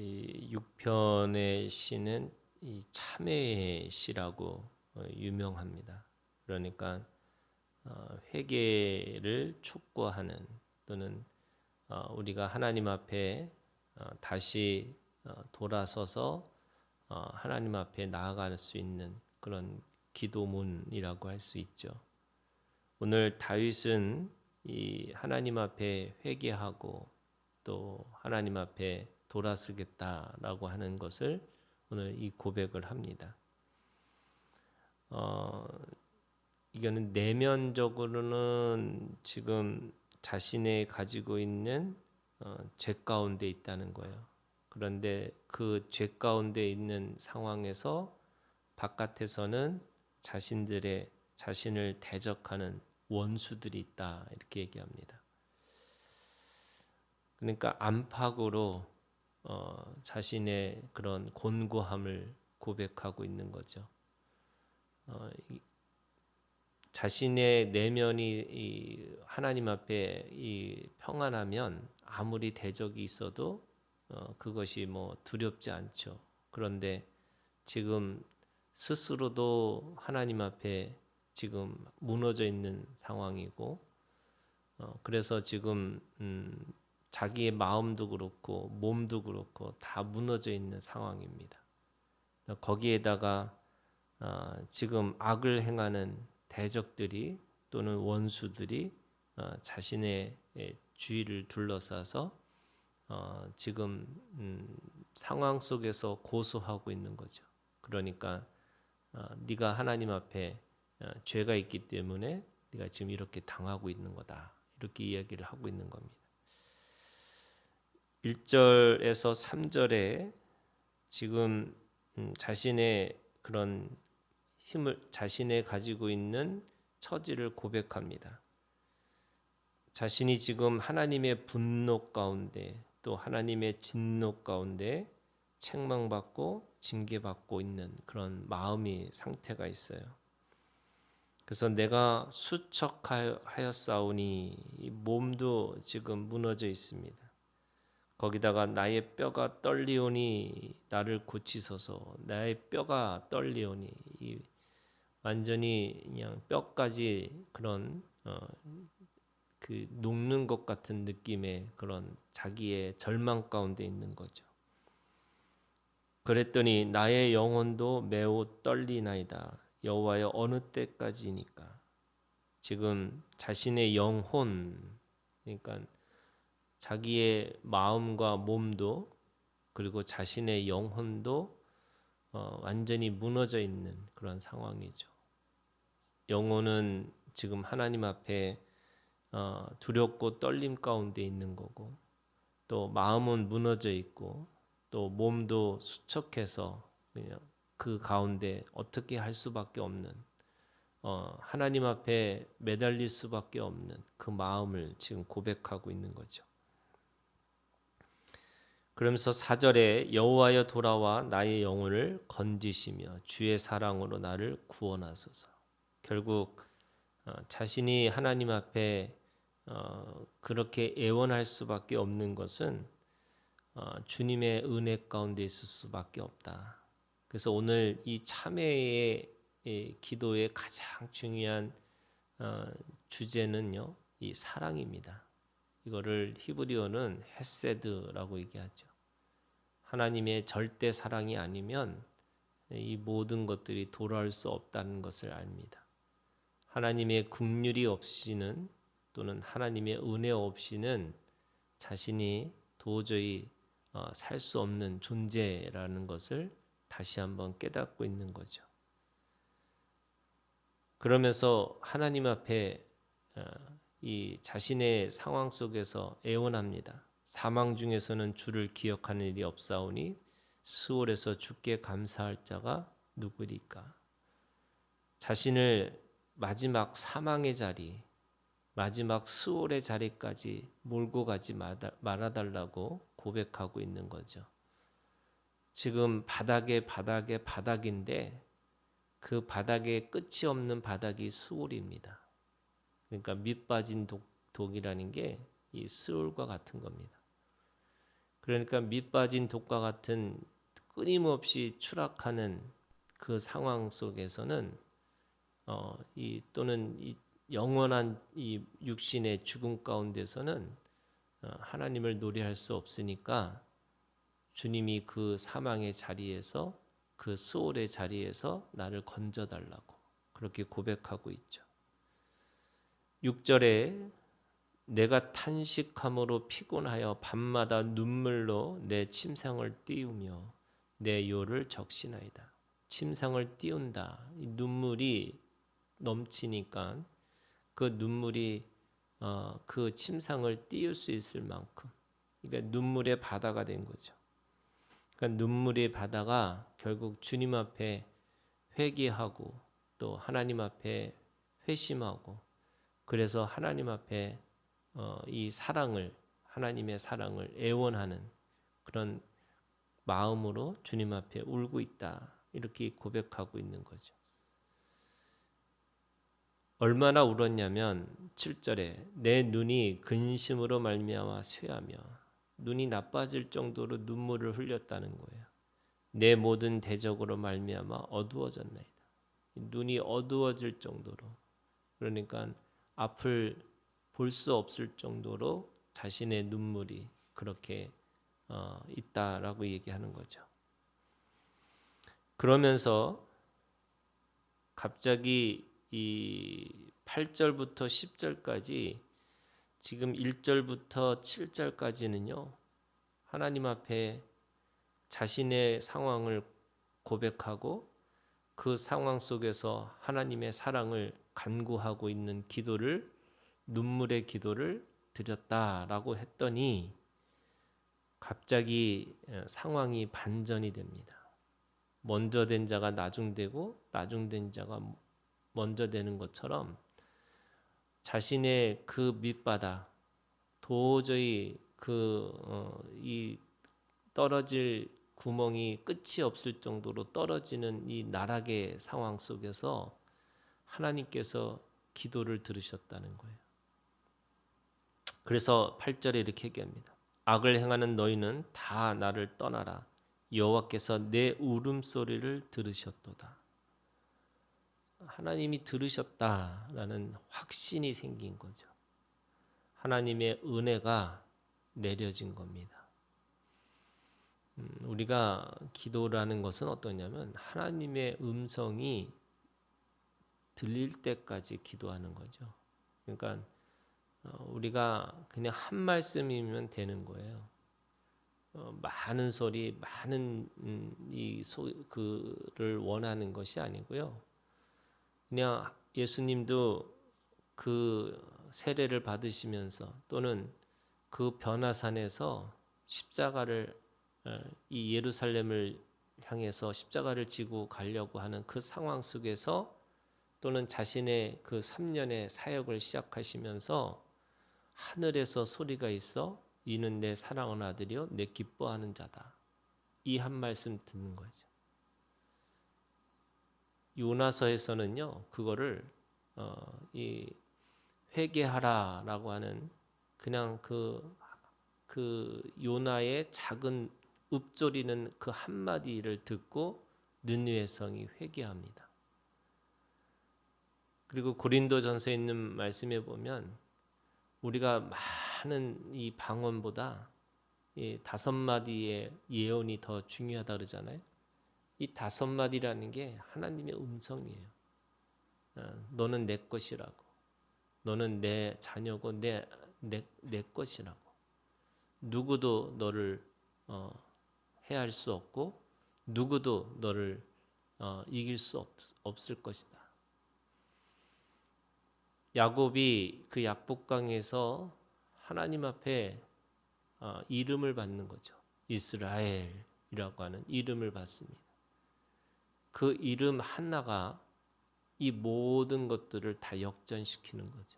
이 6편의 시는 이 참회의 시라고 유명합니다. 그러니까 회개를 촉구하는 또는 우리가 하나님 앞에 다시 돌아서서 하나님 앞에 나아갈 수 있는 그런 기도문이라고 할 수 있죠. 오늘 다윗은 이 하나님 앞에 회개하고 또 하나님 앞에 돌아서겠다라고 하는 것을 오늘 이 고백을 합니다. 이거는 내면적으로는 지금 자신의 가지고 있는 죄 가운데 있다는 거예요. 그런데 그 죄 가운데 있는 상황에서 바깥에서는 자신을 대적하는 원수들이 있다 이렇게 얘기합니다. 그러니까 안팎으로 자신의 그런 곤고함을 고백하고 있는 거죠. 자신의 내면이 하나님 앞에 평안하면 아무리 대적이 있어도 그것이 두렵지 않죠. 그런데 지금 스스로도 하나님 앞에 지금 무너져 있는 상황이고 그래서 지금 자기의 마음도 그렇고 몸도 그렇고 다 무너져 있는 상황입니다. 거기에다가 지금 악을 행하는 대적들이 또는 원수들이 자신의 주위를 둘러싸서 지금 상황 속에서 고소하고 있는 거죠. 그러니까 네가 하나님 앞에 죄가 있기 때문에 네가 지금 이렇게 당하고 있는 거다. 이렇게 이야기를 하고 있는 겁니다. 1절에서 3절에 지금 자신의 그런 자신의 가지고 있는 처지를 고백합니다. 자신이 지금 하나님의 분노 가운데 또 하나님의 진노 가운데 책망받고 징계받고 있는 그런 마음이 상태가 있어요. 그래서 내가 수척하였사오니 몸도 지금 무너져 있습니다. 거기다가 나의 뼈가 떨리오니 나를 고치소서. 나의 뼈가 떨리오니 완전히 그냥 뼈까지 그런 그 녹는 것 같은 느낌의 그런 자기의 절망 가운데 있는 거죠. 그랬더니 나의 영혼도 매우 떨리나이다. 여호와여 어느 때까지니까. 지금 자신의 영혼 그러니까 자기의 마음과 몸도 그리고 자신의 영혼도 완전히 무너져 있는 그런 상황이죠. 영혼은 지금 하나님 앞에 두렵고 떨림 가운데 있는 거고 또 마음은 무너져 있고 또 몸도 수척해서 그냥 그 가운데 어떻게 할 수밖에 없는 하나님 앞에 매달릴 수밖에 없는 그 마음을 지금 고백하고 있는 거죠. 그러면서 4절에 여호와여 돌아와 나의 영혼을 건지시며 주의 사랑으로 나를 구원하소서. 결국 자신이 하나님 앞에 그렇게 애원할 수밖에 없는 것은 주님의 은혜 가운데 있을 수밖에 없다. 그래서 오늘 이 참회의 기도의 가장 중요한 주제는요, 이 사랑입니다. 이거를 히브리어는 헤세드라고 얘기하죠. 하나님의 절대 사랑이 아니면 이 모든 것들이 돌아올 수 없다는 것을 압니다. 하나님의 긍휼이 없이는 또는 하나님의 은혜 없이는 자신이 도저히 살 수 없는 존재라는 것을 다시 한번 깨닫고 있는 거죠. 그러면서 하나님 앞에 이 자신의 상황 속에서 애원합니다. 사망 중에서는 주를 기억하는 일이 없사오니 스올에서 주께 감사할 자가 누구리까? 자신을 마지막 사망의 자리, 마지막 스올의 자리까지 몰고 가지 말아달라고 고백하고 있는 거죠. 지금 바닥인데 그 바닥에 끝이 없는 바닥이 스올입니다. 그러니까 밑 빠진 독이라는 게 이 스올과 같은 겁니다. 그러니까 밑 빠진 독과 같은 끊임없이 추락하는 그 상황 속에서는 또는 이 영원한 이 육신의 죽음 가운데서는 하나님을 노래할 수 없으니까 주님이 그 사망의 자리에서 그 수월의 자리에서 나를 건져달라고 그렇게 고백하고 있죠. 6절에 내가 탄식함으로 피곤하여 밤마다 눈물로 내 침상을 띄우며 내 요를 적시나이다. 침상을 띄운다. 이 눈물이 넘치니까 그 눈물이 그 침상을 띄울 수 있을 만큼, 그러니까 눈물의 바다가 된 거죠. 그러니까 눈물의 바다가 결국 주님 앞에 회개하고 또 하나님 앞에 회심하고, 그래서 하나님 앞에 이 사랑을, 하나님의 사랑을 애원하는 그런 마음으로 주님 앞에 울고 있다, 이렇게 고백하고 있는 거죠. 얼마나 울었냐면 7절에 내 눈이 근심으로 말미암아 쇠하며, 눈이 나빠질 정도로 눈물을 흘렸다는 거예요. 내 모든 대적으로 말미암아 어두워졌나이다. 눈이 어두워질 정도로, 그러니까 앞을 볼 수 없을 정도로 자신의 눈물이 그렇게 있다라고 얘기하는 거죠. 그러면서 갑자기 이 8절부터 10절까지 지금 1절부터 7절까지는요. 하나님 앞에 자신의 상황을 고백하고 그 상황 속에서 하나님의 사랑을 간구하고 있는 기도를, 눈물의 기도를 드렸다라고 했더니 갑자기 상황이 반전이 됩니다. 먼저 된 자가 나중되고 나중된 자가 먼저 되는 것처럼 자신의 그 밑바닥, 도저히 이 떨어질 구멍이 끝이 없을 정도로 떨어지는 이 나락의 상황 속에서 하나님께서 기도를 들으셨다는 거예요. 그래서 8절에 이렇게 얘기합니다. 악을 행하는 너희는 다 나를 떠나라. 여호와께서 내 울음소리를 들으셨도다. 하나님이 들으셨다라는 확신이 생긴 거죠. 하나님의 은혜가 내려진 겁니다. 우리가 기도라는 것은 어떠냐면 하나님의 음성이 들릴 때까지 기도하는 거죠. 그러니까 우리가 그냥 한 말씀이면 되는 거예요. 많은 소리, 많은 그를 원하는 것이 아니고요. 그냥 예수님도 그 세례를 받으시면서 또는 그 변화산에서 십자가를, 이 예루살렘을 향해서 십자가를 지고 가려고 하는 그 상황 속에서, 또는 자신의 그 3년의 사역을 시작하시면서 하늘에서 소리가 있어 이는 내 사랑하는 아들이요 내 기뻐하는 자다. 이 한 말씀 듣는 거죠. 요나서에서는요 그거를 이 회개하라라고 하는 그냥 그 요나의 작은 읊조리는 그 한마디를 듣고 느느웨 성이 회개합니다. 그리고 고린도전서에 있는 말씀에 보면 우리가 많은 이 방언보다 이 5마디의 예언이 더 중요하다 그러잖아요. 이 5마디라는 게 하나님의 음성이에요. 너는 내 것이라고, 너는 내 자녀고 내 것이라고, 누구도 너를 해할 수 없고 누구도 너를 이길 수 없을 것이다. 야곱이 그 약복강에서 하나님 앞에 이름을 받는 거죠. 이스라엘이라고 하는 이름을 받습니다. 그 이름 하나가 이 모든 것들을 다 역전시키는 거죠.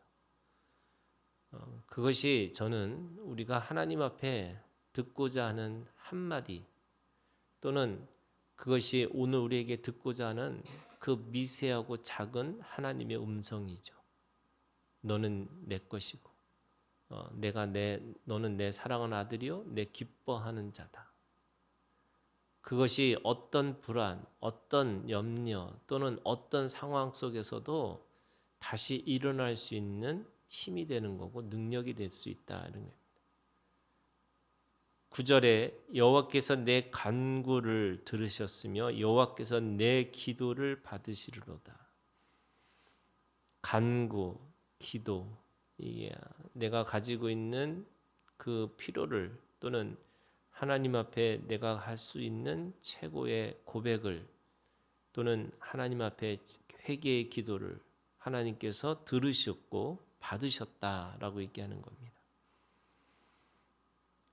그것이 저는 우리가 하나님 앞에 듣고자 하는 한마디, 또는 그것이 오늘 우리에게 듣고자 하는 그 미세하고 작은 하나님의 음성이죠. 너는 내 것이고 너는 내 사랑하는 아들이요 내 기뻐하는 자다. 그것이 어떤 불안, 어떤 염려 또는 어떤 상황 속에서도 다시 일어날 수 있는 힘이 되는 거고 능력이 될 수 있다는 거예요. 9절에 여호와께서 내 간구를 들으셨으며 여호와께서 내 기도를 받으시리로다. 간구, 기도, 이게 내가 가지고 있는 그 필요를 또는 하나님 앞에 내가 할 수 있는 최고의 고백을 또는 하나님 앞에 회개의 기도를 하나님께서 들으셨고 받으셨다라고 얘기하는 겁니다.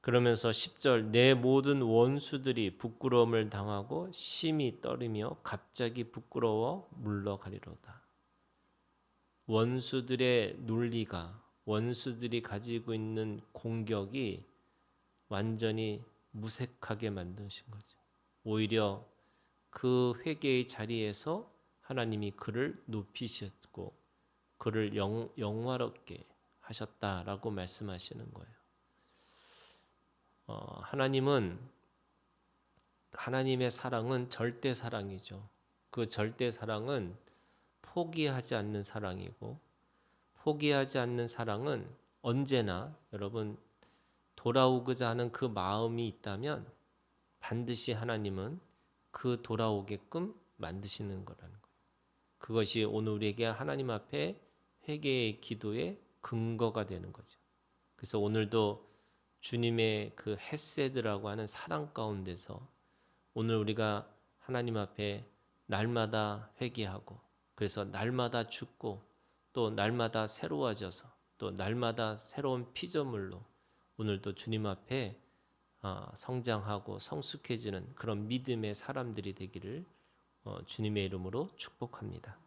그러면서 10절 내 모든 원수들이 부끄러움을 당하고 심히 떨으며 갑자기 부끄러워 물러가리로다. 원수들의 논리가 원수들이 가지고 있는 공격이 완전히 무색하게 만드신 거죠. 오히려 그 회개의 자리에서 하나님이 그를 높이셨고 그를 영화롭게 하셨다라고 말씀하시는 거예요. 하나님의 사랑은 절대 사랑이죠. 그 절대 사랑은 포기하지 않는 사랑이고 포기하지 않는 사랑은 언제나 여러분 돌아오고자 하는 그 마음이 있다면 반드시 하나님은 그 돌아오게끔 만드시는 거라는 거예요. 그것이 오늘 우리에게 하나님 앞에 회개의 기도의 근거가 되는 거죠. 그래서 오늘도 주님의 그 헤세드라고 하는 사랑 가운데서 오늘 우리가 하나님 앞에 날마다 회개하고 그래서 날마다 죽고 또 날마다 새로워져서 또 날마다 새로운 피조물로 오늘도 주님 앞에 성장하고 성숙해지는 그런 믿음의 사람들이 되기를 주님의 이름으로 축복합니다.